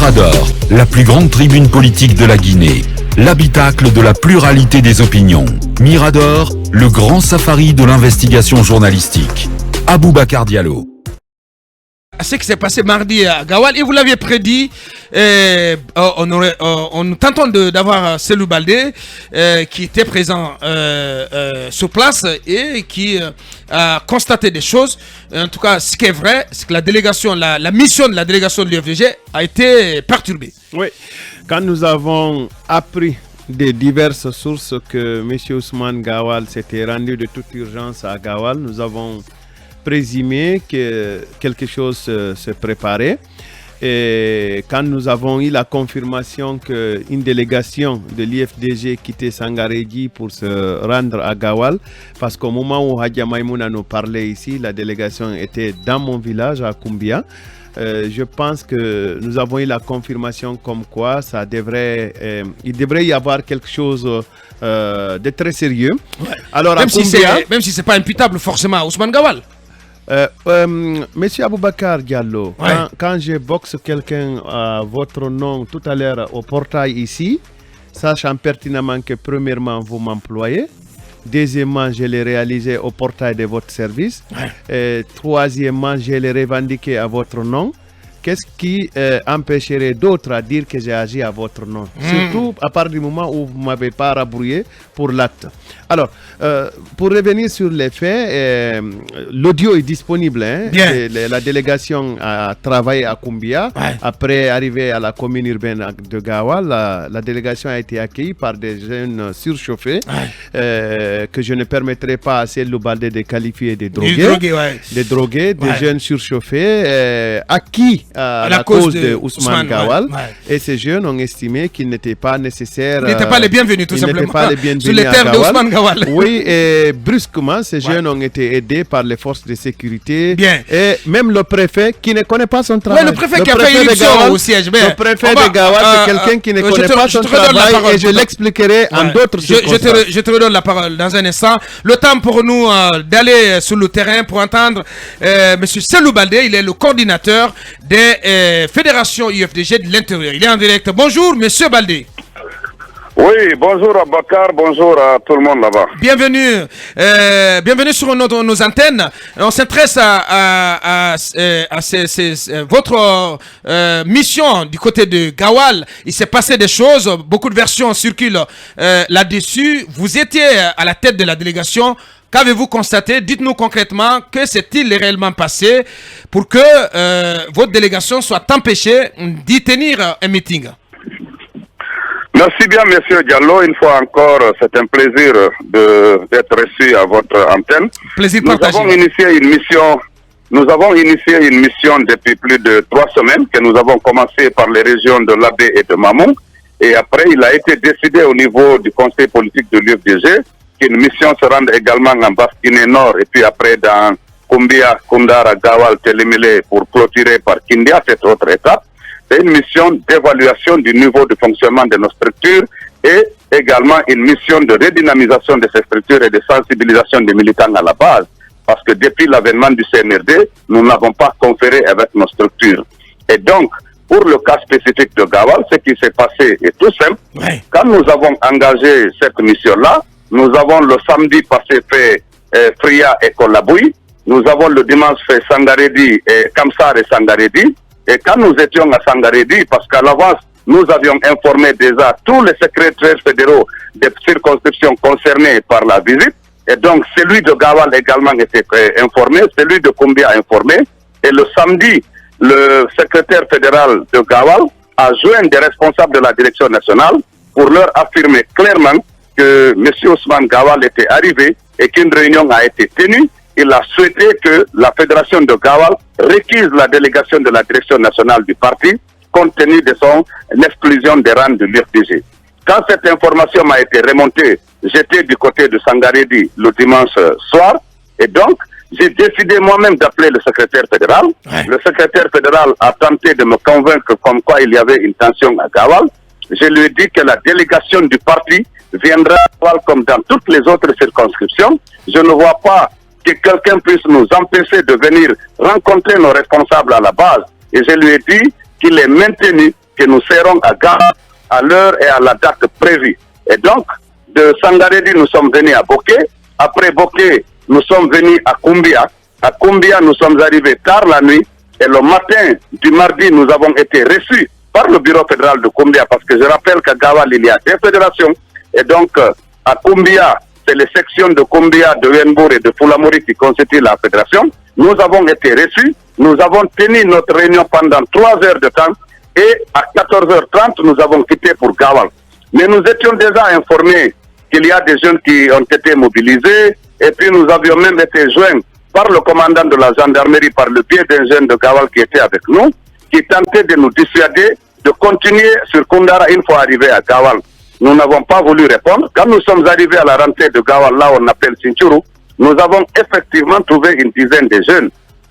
Mirador, la plus grande tribune politique de la Guinée. L'habitacle de la pluralité des opinions. Mirador, le grand safari de l'investigation journalistique. Aboubacar Diallo. Ce qui s'est passé mardi à Gawal, et vous l'aviez prédit, on tentons d'avoir Cellou Baldé qui était présent sur place et qui a constaté des choses. En tout cas, ce qui est vrai, c'est que la délégation, la mission de la délégation de l'UFDG a été perturbée. Oui, quand nous avons appris des diverses sources que M. Ousmane Gawal s'était rendu de toute urgence à Gawal, nous avons présumé que quelque chose se préparait. Et quand nous avons eu la confirmation qu'une délégation de l'IFDG quittait Sangarédi pour se rendre à Gawal, parce qu'au moment où Hadja Maïmouna nous parlait ici, la délégation était dans mon village à Koumbia. Je pense que nous avons eu la confirmation comme quoi il devrait y avoir quelque chose de très sérieux. Ouais. Alors, même si ce n'est pas imputable forcément à Ousmane Gawal. Monsieur Aboubacar Diallo, ouais. quand je boxe quelqu'un à votre nom tout à l'heure au portail ici, sachant pertinemment que premièrement vous m'employez, deuxièmement je l'ai réalisé au portail de votre service, ouais. Troisièmement je l'ai revendiqué à votre nom. Qu'est-ce qui empêcherait d'autres à dire que j'ai agi à votre nom? Surtout à partir du moment où vous ne m'avez pas rabrouillé pour l'acte. Alors, pour revenir sur les faits, l'audio est disponible. Hein? La délégation a travaillé à Koumbia. Ouais. Après arriver à la commune urbaine de Gawal, la délégation a été accueillie par des jeunes surchauffés, ouais. Que je ne permettrai pas à Cellou Baldé de qualifier des drogués. Ouais. Des drogués, des jeunes surchauffés acquis à la cause de Ousmane Gawal. Ouais. Et ces jeunes ont estimé qu'il n'était pas nécessaire. Ils n'étaient pas les bienvenus, tout simplement. Ils n'étaient pas les bienvenus sur les terres d'Ousmane Gawal. Oui, et brusquement, ces jeunes ont été aidés par les forces de sécurité. Bien. Et même le préfet qui ne connaît pas son travail. Oui, le préfet qui a fait irruption au siège. Le préfet de Gawal, c'est quelqu'un qui ne connaît pas son travail et je l'expliquerai en d'autres circonstances. Je te redonne la parole dans un instant. Le temps pour nous d'aller sur le terrain pour entendre M. Cellou Baldé. Il est le coordinateur des fédérations UFDG de l'intérieur. Il est en direct. Bonjour, M. Baldé. Oui, bonjour à Bakar, bonjour à tout le monde là-bas. Bienvenue sur nos antennes. On s'intéresse à votre mission du côté de Gawal. Il s'est passé des choses, beaucoup de versions circulent là-dessus. Vous étiez à la tête de la délégation. Qu'avez-vous constaté? Dites-nous concrètement que s'est-il réellement passé pour que votre délégation soit empêchée d'y tenir un meeting? Merci bien, monsieur Diallo. Une fois encore, c'est un plaisir d'être reçu à votre antenne. Plaisir partagé. Nous avons initié une mission depuis plus de 3 semaines que nous avons commencé par les régions de Labé et de Mamou. Et après, il a été décidé au niveau du conseil politique de l'UFDG qu'une mission se rende également en Basse-Guinée Nord et puis après dans Koumbia, Koundara, Gawal, Télémilé pour clôturer par Kindia cette autre étape. C'est une mission d'évaluation du niveau de fonctionnement de nos structures et également une mission de redynamisation de ces structures et de sensibilisation des militants à la base. Parce que depuis l'avènement du CNRD, nous n'avons pas conféré avec nos structures. Et donc, pour le cas spécifique de Gawal, ce qui s'est passé est tout simple. Ouais. Quand nous avons engagé cette mission-là, nous avons le samedi passé fait Fria et Kolabouy. Nous avons le dimanche fait Sangarédi et Kamsar et Sangarédi. Et quand nous étions à Sangarédi, parce qu'à l'avance, nous avions informé déjà tous les secrétaires fédéraux des circonscriptions concernées par la visite. Et donc, celui de Gawal également était informé, celui de Koumbia informé. Et le samedi, le secrétaire fédéral de Gawal a joint des responsables de la direction nationale pour leur affirmer clairement que M. Ousmane Gawal était arrivé et qu'une réunion a été tenue. Il a souhaité que la fédération de Gawal réquise la délégation de la direction nationale du parti compte tenu de son exclusion des rangs de l'UFDG. Quand cette information m'a été remontée, j'étais du côté de Sangarédi le dimanche soir et donc j'ai décidé moi-même d'appeler le secrétaire fédéral. Ouais. Le secrétaire fédéral a tenté de me convaincre comme quoi il y avait une tension à Gawal. Je lui ai dit que la délégation du parti viendra à Gawal comme dans toutes les autres circonscriptions. Je ne vois pas que quelqu'un puisse nous empêcher de venir rencontrer nos responsables à la base. Et je lui ai dit qu'il est maintenu que nous serons à Gawal à l'heure et à la date prévue. Et donc, de Sangaredi, nous sommes venus à Boké. Après Boké, nous sommes venus à Koumbia. À Koumbia, nous sommes arrivés tard la nuit. Et le matin du mardi, nous avons été reçus par le bureau fédéral de Koumbia, parce que je rappelle qu'à Gawal, il y a des fédérations. Et donc, à Koumbia, c'est les sections de Koumbia, de Wenbour et de Fulamori qui constituent la fédération. Nous avons été reçus. Nous avons tenu notre réunion pendant 3 heures de temps. Et à 14h30, nous avons quitté pour Gawal. Mais nous étions déjà informés qu'il y a des jeunes qui ont été mobilisés. Et puis nous avions même été joints par le commandant de la gendarmerie, par le biais d'un jeune de Gawal qui était avec nous, qui tentait de nous dissuader de continuer sur Koundara une fois arrivés à Gawal. Nous n'avons pas voulu répondre. Quand nous sommes arrivés à la rentrée de Gawal, là on appelle Sinthiou, nous avons effectivement trouvé une dizaine de jeunes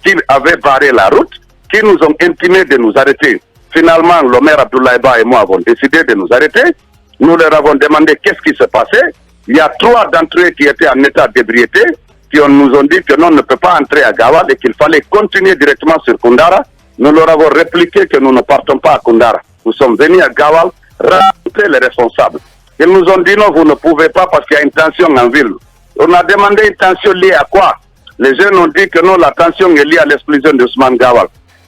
qui avaient barré la route, qui nous ont intimé de nous arrêter. Finalement, le maire Abdoulaye Ba et moi avons décidé de nous arrêter. Nous leur avons demandé qu'est-ce qui se passait. Il y a 3 d'entre eux qui étaient en état d'ébriété, qui nous ont dit que non, on ne peut pas entrer à Gawal et qu'il fallait continuer directement sur Koundara. Nous leur avons répliqué que nous ne partons pas à Koundara. Nous sommes venus à Gawal rencontrer les responsables. Ils nous ont dit non, vous ne pouvez pas parce qu'il y a une tension en ville. On a demandé une tension liée à quoi? Les jeunes ont dit que non, la tension est liée à l'exclusion d'Ousmane Gawal.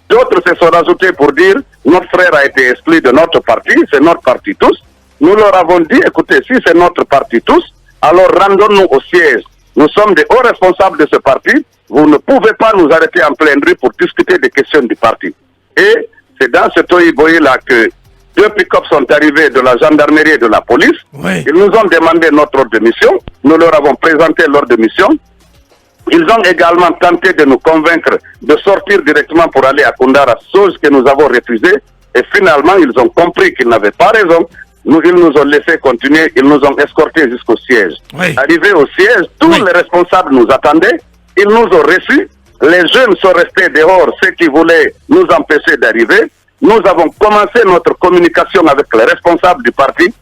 D'autres se sont rajoutés pour dire notre frère a été exclu de notre parti, c'est notre parti tous. Nous leur avons dit, écoutez, si c'est notre parti tous, alors rendons-nous au siège. Nous sommes des hauts responsables de ce parti. Vous ne pouvez pas nous arrêter en pleine rue pour discuter des questions du parti. Et c'est dans ce Toyi-Boyi-là que 2 pick-ups sont arrivés de la gendarmerie et de la police. Oui. Ils nous ont demandé notre ordre de mission. Nous leur avons présenté l'ordre de mission. Ils ont également tenté de nous convaincre de sortir directement pour aller à Koundara, chose que nous avons refusée. Et finalement, ils ont compris qu'ils n'avaient pas raison. Ils nous ont laissé continuer, ils nous ont escortés jusqu'au siège. Oui. Arrivés au siège, tous les responsables nous attendaient, ils nous ont reçus, les jeunes sont restés dehors, ceux qui voulaient nous empêcher d'arriver. Nous avons commencé notre communication avec les responsables du parti.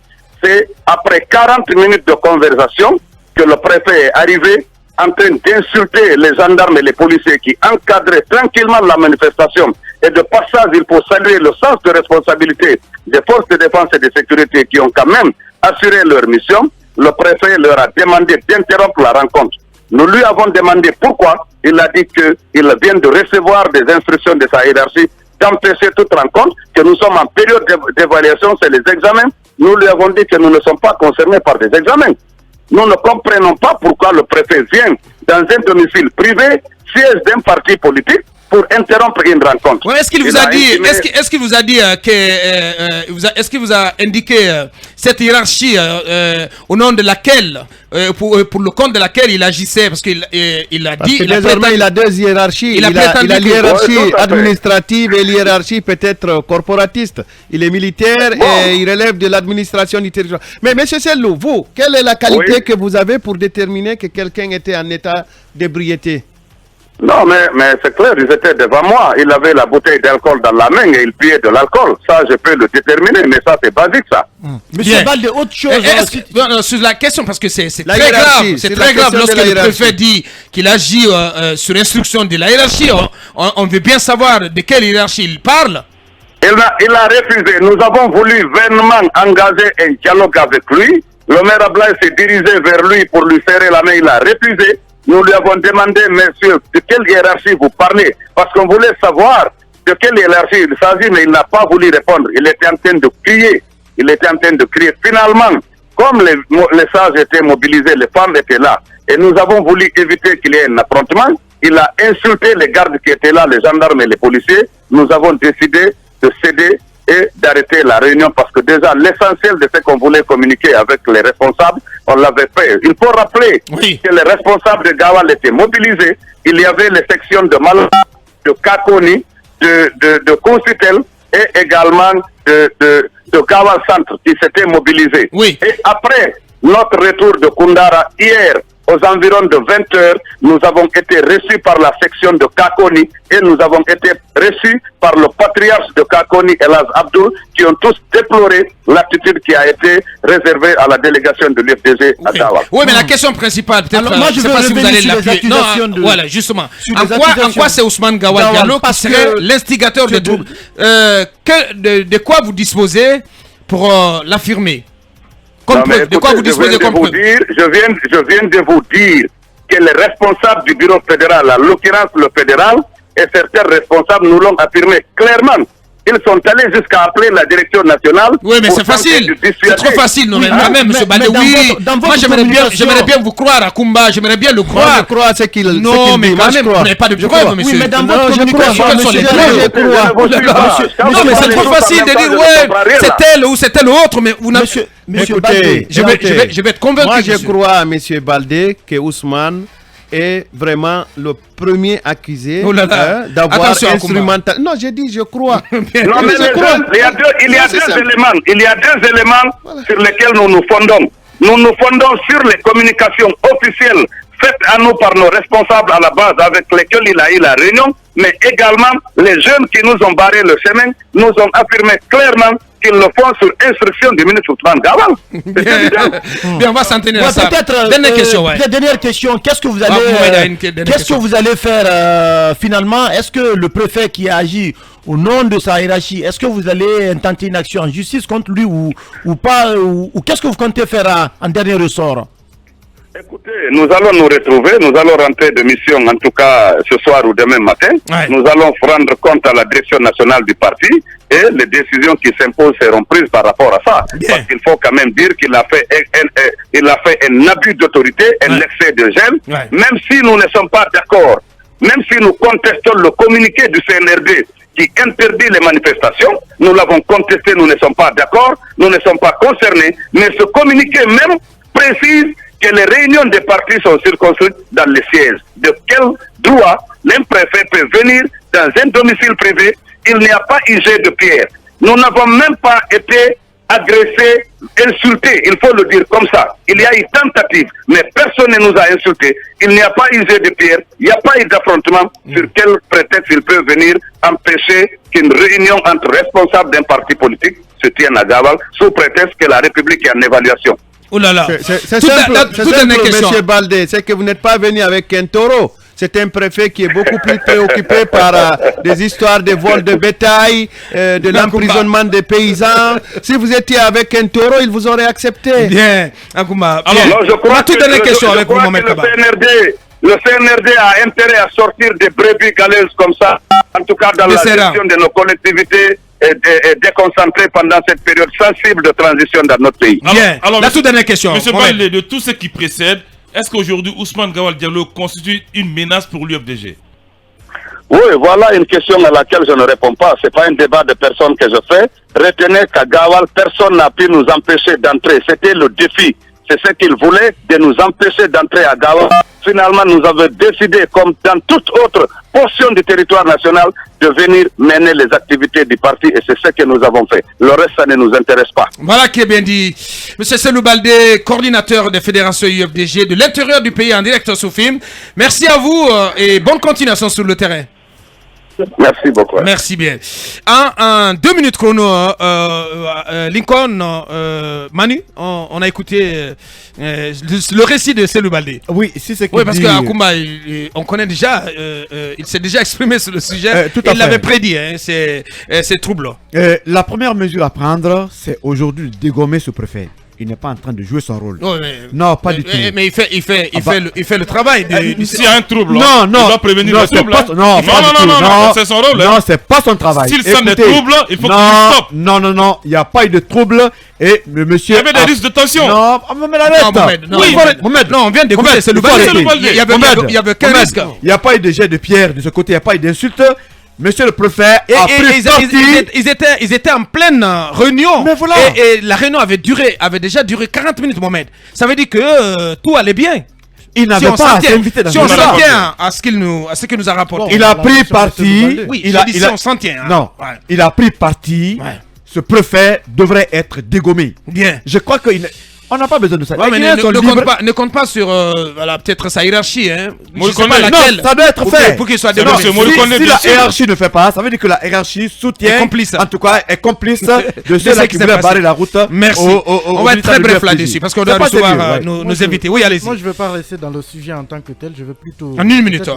C'est après 40 minutes de conversation que le préfet est arrivé en train d'insulter les gendarmes et les policiers qui encadraient tranquillement la manifestation. Et de passage, il faut saluer le sens de responsabilité des forces de défense et de sécurité qui ont quand même assuré leur mission. Le préfet leur a demandé d'interrompre la rencontre. Nous lui avons demandé pourquoi. Il a dit qu'il vient de recevoir des instructions de sa hiérarchie d'empêcher toute rencontre, que nous sommes en période d'évaluation, c'est les examens. Nous lui avons dit que nous ne sommes pas concernés par des examens. Nous ne comprenons pas pourquoi le préfet vient dans un domicile privé, siège d'un parti politique, pour interrompre une rencontre. Ouais, est-ce qu'il vous a dit, est-ce qu'il vous a dit est-ce qu'il vous a indiqué cette hiérarchie au nom de laquelle, pour le compte de laquelle il agissait, parce qu'il a dit. Que désormais il a 2 hiérarchies. Il a l'hiérarchie administrative et l'hiérarchie peut-être corporatiste. Il est militaire et il relève de l'administration du territoire. Mais M. Sellou, vous, quelle est la qualité que vous avez pour déterminer que quelqu'un était en état d'ébriété? Non, mais c'est clair, ils étaient devant moi. Il avait la bouteille d'alcool dans la main et il buvait de l'alcool. Ça, je peux le déterminer, mais ça, c'est basique, ça. Monsieur Balde, autre chose. Sur la question, parce que c'est très grave. C'est très grave lorsque le préfet dit qu'il agit sur instruction de la hiérarchie. On veut bien savoir de quelle hiérarchie il parle. Il a refusé. Nous avons voulu vainement engager un dialogue avec lui. Le maire Ablaye s'est dirigé vers lui pour lui serrer la main. Il a refusé. Nous lui avons demandé, monsieur, de quelle hiérarchie vous parlez, parce qu'on voulait savoir de quelle hiérarchie il s'agit, mais il n'a pas voulu répondre. Il était en train de crier. Finalement, comme les sages étaient mobilisés, les femmes étaient là, et nous avons voulu éviter qu'il y ait un affrontement. Il a insulté les gardes qui étaient là, les gendarmes et les policiers. Nous avons décidé de céder et d'arrêter la réunion parce que déjà l'essentiel de ce qu'on voulait communiquer avec les responsables, on l'avait fait. Il faut rappeler que les responsables de Gawal étaient mobilisés. Il y avait les sections de Malala, de Kakoni, de Kousitel et également de Gawal Centre qui s'étaient mobilisés. Et après notre retour de Koundara hier, aux environs de 20 heures, nous avons été reçus par la section de Kakoni et nous avons été reçus par le patriarche de Kakoni, Elaz Abdul, qui ont tous déploré l'attitude qui a été réservée à la délégation de l'UFDG à Gawal. Oui, mais la question principale, peut-être, moi, je sais veux pas si vous revenir allez sur les l'appuyer. Non, accusations voilà, justement. sur En les quoi accusations. c'est Ousmane Gawal Gawal, Diallo qui parce serait que l'instigateur des troubles? De quoi vous disposez pour l'affirmer? Non, mais De quoi écoutez, vous disposez comme preuve? je viens de vous dire que les responsables du bureau fédéral, en l'occurrence le fédéral, et certains responsables nous l'ont affirmé clairement. Ils sont allés jusqu'à appeler la direction nationale. Oui, mais c'est facile. C'est trop facile. Non, mais moi-même, M. Baldé, oui. Moi, j'aimerais bien vous croire à Kumba. J'aimerais bien le croire. Je crois à ce qu'il Non, mais quand même, vous n'avez pas de preuves, monsieur. Oui, mais dans votre communication, Non, mais c'est trop facile de dire, ouais, c'est tel ou c'est tel autre, mais vous n'avez... Monsieur Écoutez, Baldé, Je vais être convaincu. moi, je monsieur. crois à M. Baldé que Ousmane est vraiment le premier accusé Oh là là. d'avoir Attention, instrumental. Non, j'ai dit je crois. Non, mais je crois. il y a C'est deux ça. éléments. Il y a deux éléments sur lesquels nous nous fondons. Nous nous fondons sur les communications officielles faites à nous par nos responsables à la base avec lesquels il a eu la réunion, mais également les jeunes qui nous ont barré le chemin nous ont affirmé clairement qu'ils le font sur instruction du ministre Ousmane Gawal. C'est évident. Bien, on va s'en tenir à ça. peut-être Dernière question, ouais. dernière question. Qu'est-ce que vous Ah, Mohamed a allez, une dernière qu'est-ce question. que vous allez faire finalement? Est-ce que le préfet qui a agi au nom de sa hiérarchie, est-ce que vous allez intenter une action en justice contre lui ou pas, ou qu'est-ce que vous comptez faire en dernier ressort? Écoutez, nous allons nous retrouver, nous allons rentrer de mission, en tout cas ce soir ou demain matin. Ouais. Nous allons rendre compte à la direction nationale du parti et les décisions qui s'imposent seront prises par rapport à ça. Bien. Parce qu'il faut quand même dire qu'il a fait un abus d'autorité, un excès de gêne. Ouais. Même si nous ne sommes pas d'accord, même si nous contestons le communiqué du CNRD qui interdit les manifestations, nous l'avons contesté, nous ne sommes pas d'accord, nous ne sommes pas concernés, mais ce communiqué même précise que les réunions des partis sont circonscrites dans les sièges. De quel droit l'un préfet peut venir dans un domicile privé? Il n'y a pas eu jet de pierre. Nous n'avons même pas été agressés, insultés, il faut le dire comme ça. Il y a eu tentative, mais personne ne nous a insultés. Il n'y a pas eu jet de pierre, il n'y a pas eu d'affrontement. Sur quel prétexte il peut venir empêcher qu'une réunion entre responsables d'un parti politique se tienne à Gawal sous prétexte que la République est en évaluation? Oh là là. C'est Toute simple, toute une question. M. Baldé, c'est que vous n'êtes pas venu avec un taureau. C'est un préfet qui est beaucoup plus préoccupé par des histoires de vol de bétail, de l'emprisonnement des paysans. Si vous étiez avec un taureau, il vous aurait accepté. Bien, Akouma. Alors, Bien. je crois toute dernière question avec vous, que Mohamed Kaba. le CNRD a intérêt à sortir des brebis galeuses comme ça, en tout cas dans la gestion de nos collectivités et déconcentrées pendant cette période sensible de transition dans notre pays. Bien. La toute dernière question. Monsieur Mohamed. Baldé, de tout ce qui précède, est-ce qu'aujourd'hui Ousmane Gawal Diallo constitue une menace pour l'UFDG? Oui, voilà une question à laquelle je ne réponds pas. Ce n'est pas un débat de personnes que je fais. Retenez qu'à Gawal, personne n'a pu nous empêcher d'entrer. C'était le défi. C'est ce qu'ils voulaient, de nous empêcher d'entrer à Gawal. Finalement, nous avons décidé, comme dans toute autre portion du territoire national, de venir mener les activités du parti et c'est ce que nous avons fait. Le reste, ça ne nous intéresse pas. Voilà qui est bien dit. Monsieur Selou Baldé, coordinateur des fédérations UFDG de l'intérieur du pays en direct sur film. Merci à vous et bonne continuation sur le terrain. Merci beaucoup. Merci bien. En 2 minutes chrono, Lincoln, Manu, on a écouté le récit de Selou Baldé. Oui, si c'est Oui, parce qu'Akouma, on connaît déjà, il s'est déjà exprimé sur le sujet. Il l'avait prédit, hein, c'est troublant. La première mesure à prendre, c'est aujourd'hui de dégommer ce préfet. Il n'est pas en train de jouer son rôle. Oh, non, pas du tout. Mais il fait le travail. S'il y a un trouble, non, il doit prévenir le trouble. Non, c'est son rôle. Non, c'est pas son travail. S'il sent des troubles, il faut qu'il stoppe. Non, il n'y a pas eu de trouble. Et le monsieur. Il y avait des risques de tension. Non, mais arrête. Mohamed, non, on vient d'écouter, c'est le Baldé. Il y avait qu'un risque. Il n'y a pas eu de jet de pierre de ce côté, il n'y a pas eu d'insulte. Monsieur le préfet a pris ils étaient en pleine réunion. Mais voilà. Et la réunion avait déjà duré 40 minutes, Mohamed. Ça veut dire que tout allait bien. Il n'avait pas à s'inviter dans si on s'en tient à ce qu'il nous a rapporté. Il a pris parti. Oui, si on s'en tient. Non, il a pris parti. Ce préfet devrait être dégommé. Bien. Je crois que On n'a pas besoin de ça. Ouais, Les mais Guinéens sont libres. ne compte pas sur voilà, peut-être sa hiérarchie. Hein. Moi, Je je sais pas connais. laquelle. Non, ça doit être pour fait. pour qu'il soit C'est dénommé. monsieur Moi, je connais, Si bien la sûr. hiérarchie ne fait pas, ça veut dire que la hiérarchie soutient, Est complice. en tout cas, est complice de ce ceux-là qui qui s'est voulaient passé. barrer la route. Merci. On va être très bref là-dessus parce qu'on doit recevoir nos invités. Oui, allez-y. Moi, je ne vais pas rester dans le sujet en tant que tel. Je vais plutôt. En une minute.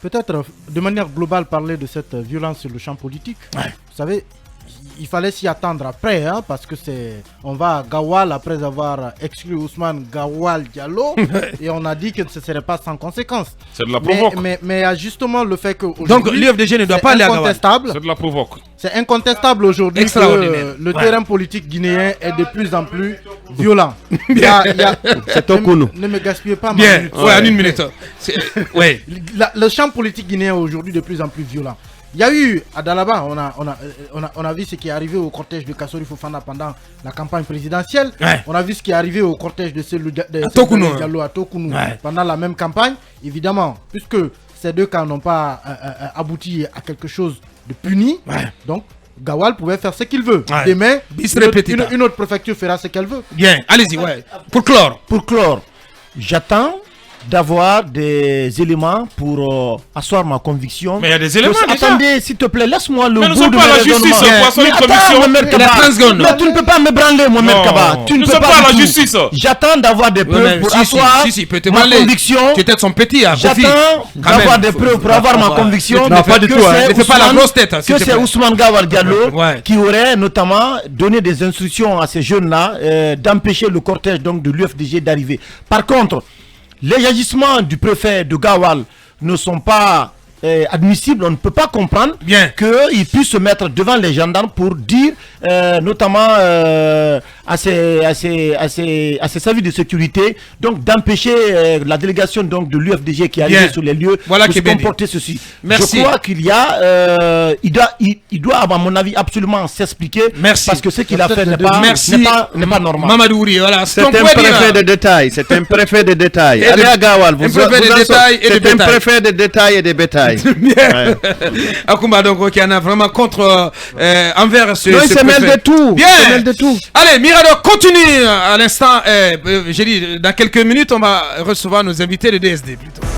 Peut-être de manière globale parler de cette violence sur le champ politique. Ouais. Vous savez, il fallait s'y attendre après, hein, parce que on va à Gawal après avoir exclu Ousmane Gawal Diallo et on a dit que ce ne serait pas sans conséquence. C'est de la provoque. Mais il y a justement le fait que Donc l'UFDG ne doit pas aller à Gawal. C'est de la provoque. C'est incontestable aujourd'hui que le terrain politique guinéen est de plus en plus violent. C'est Tokounou. Ne me gaspillez pas ma Bien, minute. ouais, en une minute. Ouais. Le champ politique guinéen est aujourd'hui de plus en plus violent. Il y a eu à Dalaba, on a vu ce qui est arrivé au cortège de Kassori Fofana pendant la campagne présidentielle. Ouais. On a vu ce qui est arrivé au cortège de Tokounou. Diallo à Tokounou Ouais. pendant la même campagne. Évidemment, puisque ces deux cas n'ont pas abouti à quelque chose de puni, donc Gawal pouvait faire ce qu'il veut. Ouais. Demain, Bis repetita. une autre préfecture fera ce qu'elle veut. Bien, allez-y, ouais. Pour clore. Pour clore, j'attends d'avoir des éléments pour asseoir ma conviction. Mais il y a des éléments déjà. Attendez, s'il te plaît, laisse-moi le Mais nous bout sommes de pas à mes la justice, raisonnements. poisson, une Mais attends, commission. Mohamed Il y a Kaba. 30 secondes. Mais tu ne peux pas me branler, Mohamed Non. Kaba. Tu Nous ne peux sommes pas à la du tout. justice. J'attends d'avoir des preuves pour asseoir si, peut te ma branler. conviction. Tu es peut-être son petit, hein, Kofi. J'attends Quand d'avoir même. des preuves pour avoir ma conviction. Non, pas que du tout, hein. c'est Ne fais pas la Ousmane- grosse tête, hein, s'il Que te c'est plaît. Ousmane Gawal Diallo Ouais. qui aurait notamment donné des instructions à ces jeunes-là d'empêcher le cortège donc de l'UFDG d'arriver. Par contre, les agissements du préfet de Gawal ne sont pas admissibles. On ne peut pas comprendre qu'il puisse se mettre devant les gendarmes pour dire notamment à ses services de sécurité donc d'empêcher la délégation donc de l'UFDG qui est arrivée sur les lieux de se comporter ceci. Merci. Je crois qu'il y a il doit à mon avis absolument s'expliquer parce que ce qu'il a fait n'est pas normal. Mamadou Ouri, voilà. C'est un préfet de détail. C'est un préfet de détail. Allez à Gawal. C'est un préfet de détail et de bétail. Bien. Akoumba donc qui en a vraiment contre envers ce. Non, il se mêle de tout. Bien. Il se mêle de tout. Allez, Mirador, continue à l'instant. J'ai dit dans quelques minutes on va recevoir nos invités de DSD plutôt.